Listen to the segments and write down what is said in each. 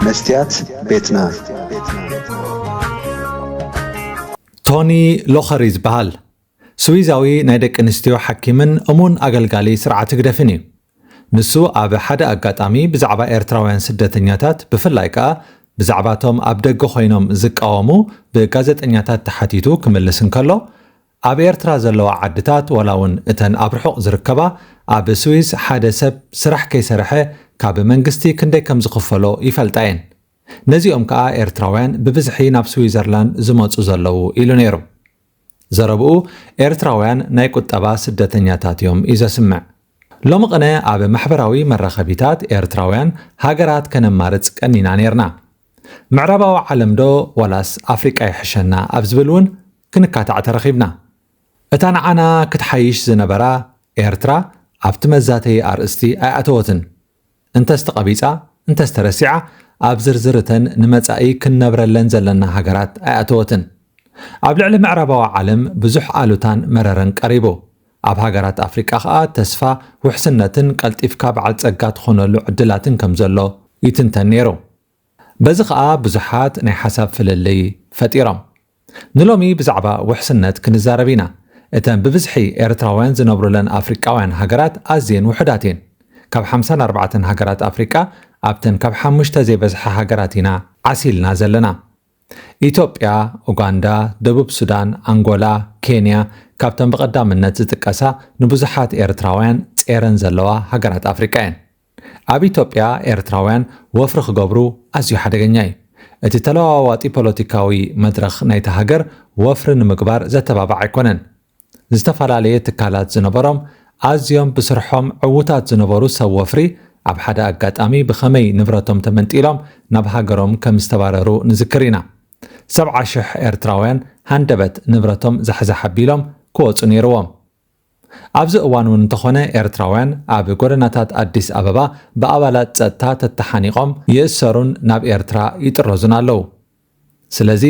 مستيات بيتنا توني لوخريز بهال سويزاوي نايدك انستيو حكيمن امون اغلغالي سرعه غدفني نسو اب حدا اغاطامي بزعبا ايرتراوያን ስደተኛታት بفላይ ካ بزعباتهم اب دغ خوينم زقاومو بغازطኛታት تحتيتو كملسن كلو اب ايرترا زلوا عدታት ولاون اتن ابرحق زركبا اب سويس حدا سب سرح كيسرحه كاب منغستي كندي كم زخفلو يفلطاين نزيኦም كا ايرتراوያን ببزحي ناب سويزرلاند زمصو زلو ኢሉ ነይሩ زربو ايرتراوያን ናይ ቁጠባ ስደተኛታት እዮም ይዘስምዕ ሎም قነ ኣብ ማሕበራዊ መራኸቢታት ኤርትራውያን ሃገራት ከነማርጽ ቀኒና ነርና ምዕራባዊ ዓለም ዶ ወላስ ኣፍሪቃ ይሕሸና ኣብ ዝብልውን ክንካታዕ ተረኺብና እታ ንዓና ክትሓይሽ ዝነበራ ኤርትራ ኣብቲ መዛተይ ኣርእስቲ ኣይኣተወትን እንተስተቐቢጻ እንተስተረሲዓ ኣብ ዝርዝርተን ንመጻኢ ክንነብረለን ዘለና ሃገራት ኣይኣተወትን ኣብ ልዕሊ ምዕራባዊ ዓለም ብዙሕ ኣሉታን መረረን ቀሪቡ ኣብ ሃገራት ኣፍሪቃ ኸኣ ተስፋ ውሕስነትን ቀልጢፍካ በዓል ጸጋ ትኾነሉ ዕድላትን ከም ዘሎ ይትንተን ነይሩ በዚ ኸኣ ብዙሓት ናይ ሓሳብ ፍልልይ ፈጢሮም ንሎሚ ብዛዕባ ውሕስነት ክንዛረብ ኢና እተን ብብዝሒ ኤርትራውያን ዝነብሩለን ኣፍሪቃውያን ሃገራት ኣዝየን ውሕዳት እየን ካብ 54 ሃገራት ኣፍሪቃ ኣብተን ካብ 5 ዘይበዝሐ ሃገራት ኢና ዓሲልና ዘለና ኢትዮጵያ፣ ኡጋንዳ፣ ደቡብ ሱዳን፣ አንጎላ፣ ኬንያ ካብተን በቀዳምነት ዝጥቀሳ ንብዙሓት ኤርትራውያን ጼረን ዘለዋ ሃገራት ኣፍሪቃ እየን ኣብ ኢትዮጵያ ኤርትራውያን ወፍሪ ክገብሩ ኣዝዩ ሓደገኛ እዩ እቲ ተለዋዋጢ ፖለቲካዊ መድረኽ ናይቲ ሃገር ወፍሪ ንምግባር ዘተባባዕ ኣይኮነን ዝተፈላለየ ትካላት ዝነበሮም ኣዝዮም ብስርሖም ዕውታት ዝነበሩ ሰብ ወፍሪ ኣብ ሓደ ኣጋጣሚ ብኸመይ ንብረቶም ተመንጢሎም ናብ ሃገሮም ከም ዝተባረሩ ንዝክር ኢና 70,000 ኤርትራውያን ሃንደበት ንብረቶም ዘሕዘሕ ኣቢሎም ክወፁ ነይርዎም ኣብዚ እዋን እውን እንተኾነ ኤርትራውያን ኣብ ጎደናታት ኣዲስ ኣበባ ብኣባላት ጸጥታ ተተሓኒቖም ይእሰሩን ናብ ኤርትራ ይጥረዙን ኣለዉ ስለዚ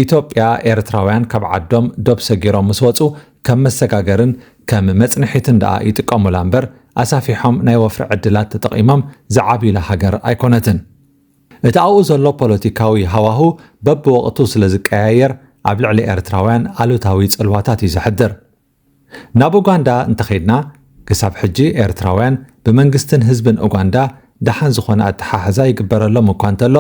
ኢትዮጵያ ኤርትራውያን ካብ ዓዶም ዶብ ሰጊሮም ምስ ወፁ ከም መሰጋገርን ከም መጽንሒትን ደኣ ይጥቀሙላ እምበር ኣሳፊሖም ናይ ወፍሪ ዕድላት ተጠቒሞም ዝዓብዩላ ሃገር ኣይኮነትን እቲ ኣብኡ ዘሎ ፖለቲካዊ ሃዋሁ በብወቕቱ ስለ ዝቀያየር ኣብ ልዕሊ ኤርትራውያን ኣሉታዊ ጽልዋታት እዩ ዝሕድር ናብ ኡጋንዳ እንተኸይድና ክሳብ ሕጂ ኤርትራውያን ብመንግስትን ህዝብን ኡጋንዳ ደሓን ዝኾነ ኣተሓሕዛ ይግበረሎም እኳ እንተሎ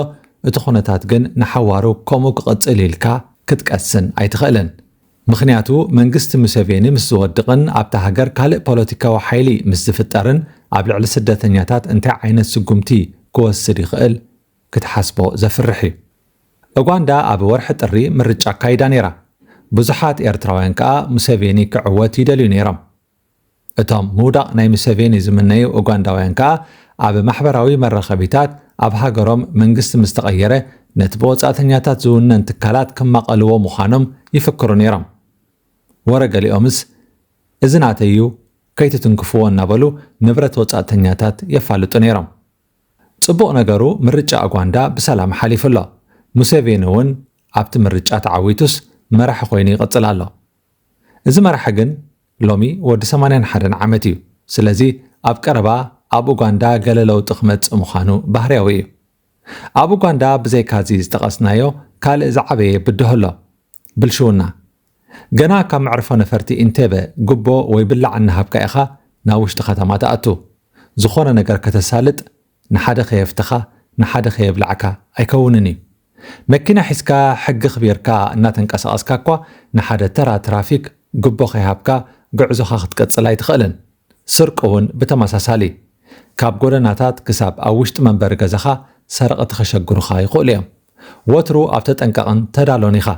እቲ ኩነታት ግን ንሓዋሩ ከምኡ ክቕጽል ኢልካ ክትቀስን ኣይትኽእልን ምኽንያቱ መንግስቲ ሙሴቬኒ ምስ ዝወድቕን ኣብታ ሃገር ካልእ ፖለቲካዊ ሓይሊ ምስ ዝፍጠርን ኣብ ልዕሊ ስደተኛታት እንታይ ዓይነት ስጉምቲ ክወስድ ይኽእል ክትሓስቦ ዘፍርሕ እዩ ኡጋንዳ ኣብ ወርሒ ጥሪ ምርጫ ኣካይዳ ነይራ ብዙሓት ኤርትራውያን ከዓ ሙሴቬኒ ክዕወት ይደልዩ ነይሮም እቶም ምውዳቕ ናይ ሙሴቬኒ ዝምነዩ ኡጋንዳውያን ከዓ ኣብ ማሕበራዊ መራኸቢታት ኣብ ሃገሮም መንግስቲ ምስ ተቐየረ ነቲ ብወጻእተኛታት ዝውነን ትካላት ከማቐልዎ ምዃኖም ይፍክሩ ነይሮም ወረገሊኦምስ እዚ ናተዩ ከይትትንክፍዎ እናበሉ ንብረት ወጻእተኛታት የፋልጡ ነይሮም ጽቡቕ ነገሩ ምርጫ ኡጋንዳ ብሰላም ሓሊፉሎ ሙሴቬኒ እውን ኣብቲ ምርጫ ተዓዊቱስ መራሒ ኮይኑ ይቕጽል ኣሎ እዚ መራሒ ግን ሎሚ ወዲ 81 ዓመት እዩ ስለዚ ኣብ ቀረባ ኣብ ኡጋንዳ ገለ ለውጢ ክመጽእ ምዃኑ ባህርያዊ እዩ ኣብ ኡጋንዳ ብዘይካዚ ዝተቐስናዮ ካልእ ዝዓበየ ብድህ ኣሎ ብልሽውና ገና ካብ መዕርፎ ነፈርቲ ኢንቴበ ጉቦ ወይ ብላዕ እናሃብካ ኢኻ ናብ ውሽጢ ከተማ ተኣቱ ዝኾነ ነገር ከተሳልጥ ንሓደ ኸየፍትኻ ንሓደ ኸየብላዕካ ኣይከውንን እዩ መኪና ሒዝካ ሕጊ ኽቢርካ እናተንቀሳቐስካ እኳ ንሓደ ተራ ትራፊክ ጉቦ ኸይሃብካ ጉዕዞኻ ክትቀጽል ኣይትኽእልን ስርቂ እውን ብተመሳሳሊ ካብ ጎደናታት ክሳብ ኣብ ውሽጢ መንበሪ ገዛኻ ሰረቕቲ ኸሸግሩኻ ይኽእሉ እዮም ወትሩ ኣብ ተጠንቀቕን ተዳሎን ኢኻ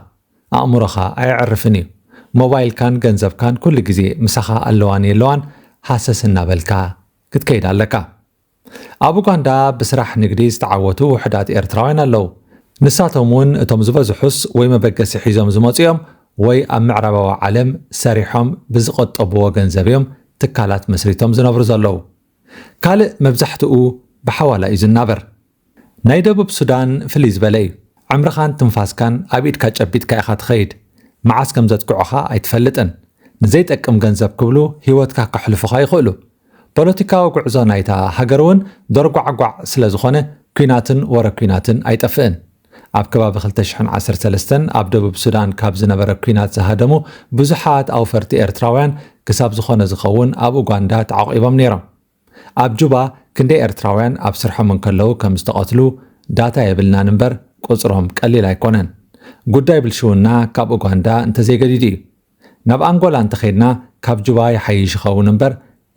ኣእምሮኻ ኣይዕርፍን እዩ ሞባይልካን ገንዘብካን ኩሉ ግዜ ምሳኻ ኣለዋን የለዋን ሓሰስ እናበልካ ክትከይድ ኣለካ ኣብ ኡጋንዳ ብስራሕ ንግዲ ዝተዓወቱ ውሕዳት ኤርትራውያን ኣለዉ ንሳቶም እውን እቶም ዝበዝሑስ ወይ መበገሲ ሒዞም ዝመፁ እዮም ወይ ኣብ ምዕራባዊ ዓለም ሰሪሖም ብዝቆጠብዎ ገንዘብ እዮም ትካላት መስሪቶም ዝነብሩ ዘለዉ ካልእ መብዛሕትኡ ብሓዋላ እዩ ዝናበር ናይ ደቡብ ሱዳን ፍልይ ዝበለ እዩ ዕምርኻን ትንፋስካን ኣብ ኢድካ ጨቢጥካ ኢኻ ትኸይድ መዓስ ከም ዘጥቅዑኻ ኣይትፈልጥን ንዘይጠቅም ገንዘብ ክብሉ ህይወትካ ከሕልፉኻ ይኽእሉ ፖለቲካዊ ጉዕዞ ናይታ ሃገር እውን ደርጓዕጓዕ ስለ ዝኾነ ኩናትን ወረኩናትን ኣይጠፍእን ኣብ ከባቢ 2013 ኣብ ደቡብ ሱዳን ካብ ዝነበረ ኩናት ዝሃደሙ ብዙሓት ኣውፈርቲ ኤርትራውያን ክሳብ ዝኾነ ዝኸውን ኣብ ኡጋንዳ ተዓቂቦም ነይሮም ኣብ ጁባ ክንደይ ኤርትራውያን ኣብ ስርሖም እንከለዉ ከም ዝተቐትሉ ዳታ የብልናን እምበር ቁፅሮም ቀሊል ኣይኮነን ጉዳይ ብልሽውና ካብ ኡጋንዳ እንተዘይገዲድ እዩ ናብ አንጎላ እንተኸይድና ካብ ጁባ ይሓይሽ ይኸውን እምበር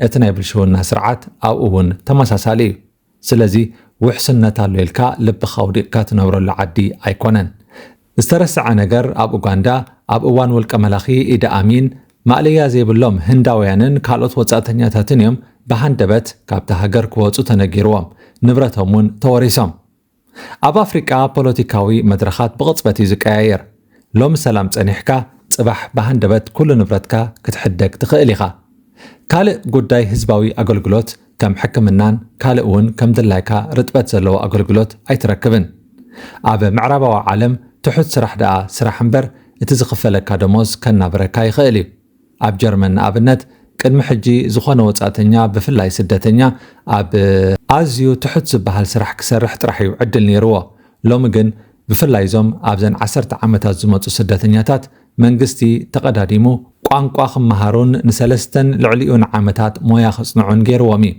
እቲ ናይ ብልሽውና ስርዓት ኣብኡ እውን ተመሳሳሊ እዩ ስለዚ ውሕስነት ኣሎ ኢልካ ልብኻ ውዲቕካ ትነብረሉ ዓዲ ኣይኮነን ዝተረስዐ ነገር ኣብ ኡጋንዳ ኣብ እዋን ውልቀ መላኺ ኢዲ ኣሚን ማእለያ ዘይብሎም ህንዳውያንን ካልኦት ወጻእተኛታትን እዮም ብሃንደበት ካብቲ ሃገር ክወፁ ተነጊርዎም ንብረቶም እውን ተወሪሶም ኣብ ኣፍሪቃ ፖለቲካዊ መድረኻት ብቕፅበት እዩ ዝቀያየር ሎሚ ሰላም ጸኒሕካ ጽባሕ ብሃንደበት ኩሉ ንብረትካ ክትሕደግ ትኽእል ኢኻ ካልእ ጉዳይ ህዝባዊ ኣገልግሎት ከም ሕክምናን ካልእ እውን ከም ድላይካ ርጥበት ዘለዎ ኣገልግሎት ኣይትረክብን ኣብ ምዕራባዊ ዓለም ትሑት ስራሕ ደኣ ስራሕ እምበር እቲ ዝኽፈለካ ደሞዝ ከናብረካ ይኽእል እዩ ኣብ ጀርመን ንኣብነት ቅድሚ ሕጂ ዝኾነ ወጻእተኛ ብፍላይ ስደተኛ ኣብ ኣዝዩ ትሑት ዝበሃል ስራሕ ክሰርሕ ጥራሕ እዩ ዕድል ነይርዎ ሎሚ ግን ብፍላይ ዞም ኣብዘን 10 ዓመታት ዝመፁ ስደተኛታት መንግስቲ ተቐዳዲሙ ቋንቋ ክመሃሩን ንሰለስተን ልዕሊኡን ዓመታት ሞያ ክጽንዑን ገይርዎም እዩ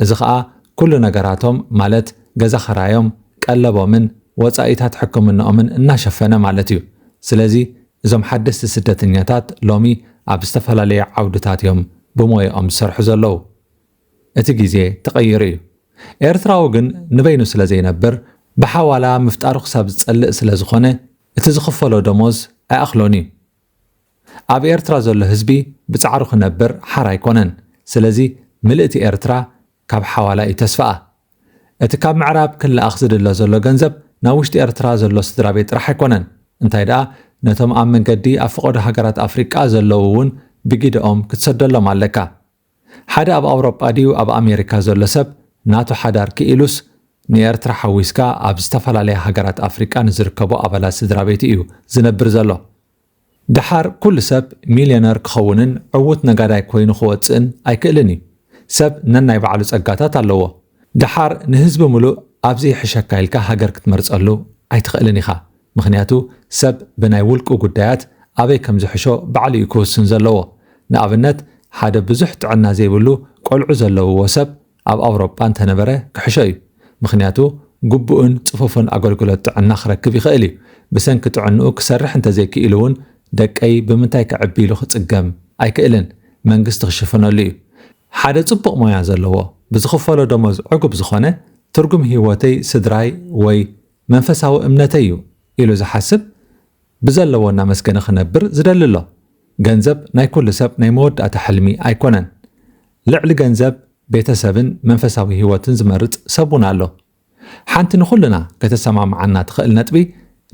እዚ ከዓ ኩሉ ነገራቶም ማለት ገዛ ኸራዮም ቀለቦምን ወጻኢታት ሕክምናኦምን እናሸፈነ ማለት እዩ ስለዚ እዞም ሓደስቲ ስደተኛታት ሎሚ ኣብ ዝተፈላለየ ዓውድታት እዮም ብሞያኦም ዝሰርሑ ዘለዉ እቲ ግዜ ተቐይሩ እዩ ኤርትራዊ ግን ንበይኑ ስለ ዘይነብር ብሓዋላ ምፍጣሩ ክሳብ ዝጸልእ ስለ ዝኾነ እቲ ዝኽፈሎ ደሞዝ ኣይኣኽሎን እዩ ኣብ ኤርትራ ዘሎ ህዝቢ ብጻዕሩ ክነብር ሓር ኣይኮነን ስለዚ ምልእቲ ኤርትራ ካብ ሓዋላ እዩ ተስፋኣ እቲ ካብ ምዕራብ ክለኣኽ ዝድሎ ዘሎ ገንዘብ ናብ ውሽጢ ኤርትራ ዘሎ ስድራ ቤት ጥራሕ ኣይኮነን እንታይ ደኣ ነቶም ኣብ መንገዲ ኣብ ፍቆዶ ሃገራት ኣፍሪቃ ዘለዉ እውን ብጊድኦም ክትሰደሎም ኣለካ ሓደ ኣብ ኣውሮጳ ድዩ ኣብ ኣሜሪካ ዘሎ ሰብ ናቱ ሓዳር ክኢሉስ ንኤርትራ ሓዊስካ ኣብ ዝተፈላለየ ሃገራት ኣፍሪቃ ንዝርከቡ ኣባላት ስድራ ቤት እዩ ዝነብር ዘሎ ድሓር ኩሉ ሰብ ሚልዮነር ክኸውንን ዕውት ነጋዳይ ኮይኑ ክወፅእን ኣይክእልን እዩ ሰብ ነናይ ባዕሉ ጸጋታት ኣለዎ ድሓር ንህዝቢ ሙሉእ ኣብዚ ሕሸካ ኢልካ ሃገር ክትመርጸሉ ኣይትኽእልን ኢኻ ምኽንያቱ ሰብ ብናይ ውልቁ ጉዳያት ኣበይ ከም ዝሕሾ ባዕሉ እዩ ክውስን ዘለዎ ንኣብነት ሓደ ብዙሕ ጥዕና ዘይብሉ ቆልዑ ዘለውዎ ሰብ ኣብ ኣውሮጳ እንተነበረ ክሕሾ እዩ ምኽንያቱ ግቡእን ጽፉፍን ኣገልግሎት ጥዕና ክረክብ ይኽእል እዩ ብሰንኪ ጥዕንኡ ክሰርሕ እንተዘይክኢሉ እውን ደቀይ ብምንታይ ክዕቢ ኢሉ ክጽገም ኣይክእልን መንግስቲ ክሽፍነሉ እዩ ሓደ ጽቡቕ ሞያ ዘለዎ ብዝኽፈሎ ደሞዝ ዕጉብ ዝኾነ ትርጉም ህይወተይ ስድራይ ወይ መንፈሳዊ እምነተይ እዩ ኢሉ ዝሓስብ ብዘለዎ እናመስገነ ክነብር ዝደሊ ኣሎ ገንዘብ ናይ ኩሉ ሰብ ናይ መወዳእታ ሕልሚ ኣይኮነን ልዕሊ ገንዘብ ቤተሰብን መንፈሳዊ ህይወትን ዝመርጽ ሰብ እውን ኣሎ ሓንቲ ንኹልና ከተሰማምዓና ትኽእል ነጥቢ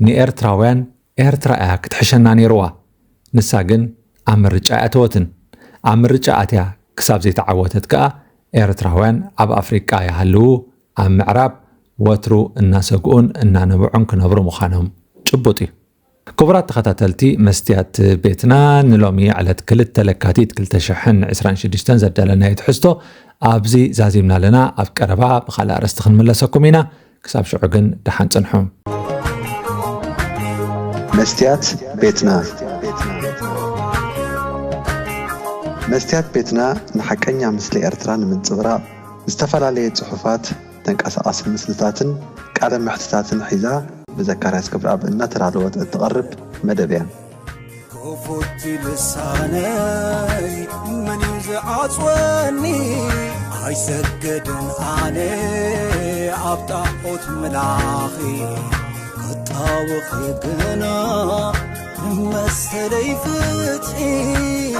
ንኤርትራውያን ኤርትራ እያ ክትሕሸና ነይርዋ ንሳ ግን ኣብ ምርጫ ኣተወትን ኣብ ምርጫ ኣትያ ክሳብ ዘይተዓወተት ከዓ ኤርትራውያን ኣብ ኣፍሪቃ ይሃልዉ ኣብ ምዕራብ ወትሩ እናሰግኡን እናነብዑን ክነብሩ ምዃኖም ጭቡጥ እዩ ክቡራት ተኸታተልቲ መስትያት ቤትና ንሎሚ ዕለት 2 ለካቲት 2026 ዘዳለናዮ ትሕዝቶ ኣብዚ ዛዚምና ኣለና ኣብ ቀረባ ብኻልእ ኣርእስቲ ክንምለሰኩም ኢና ክሳብ ሽዑ ግን ደሓን ጽንሑ መስትያት ቤትና መስትያት ቤትና ንሐቀኛ ምስሊ ኤርትራ ንምንጽብራቕ ዝተፈላለዩ ጽሑፋት ተንቀሳቓሲ ምስልታትን ቃለ መሕትታትን ሒዛ بزكرياس كبراب النترالوت التقرب مدبيا كفوتي لساني من يزعج وني هاي سجدن علي عبطاقوت ملاخي قطاوخي قنا مسلي فتحي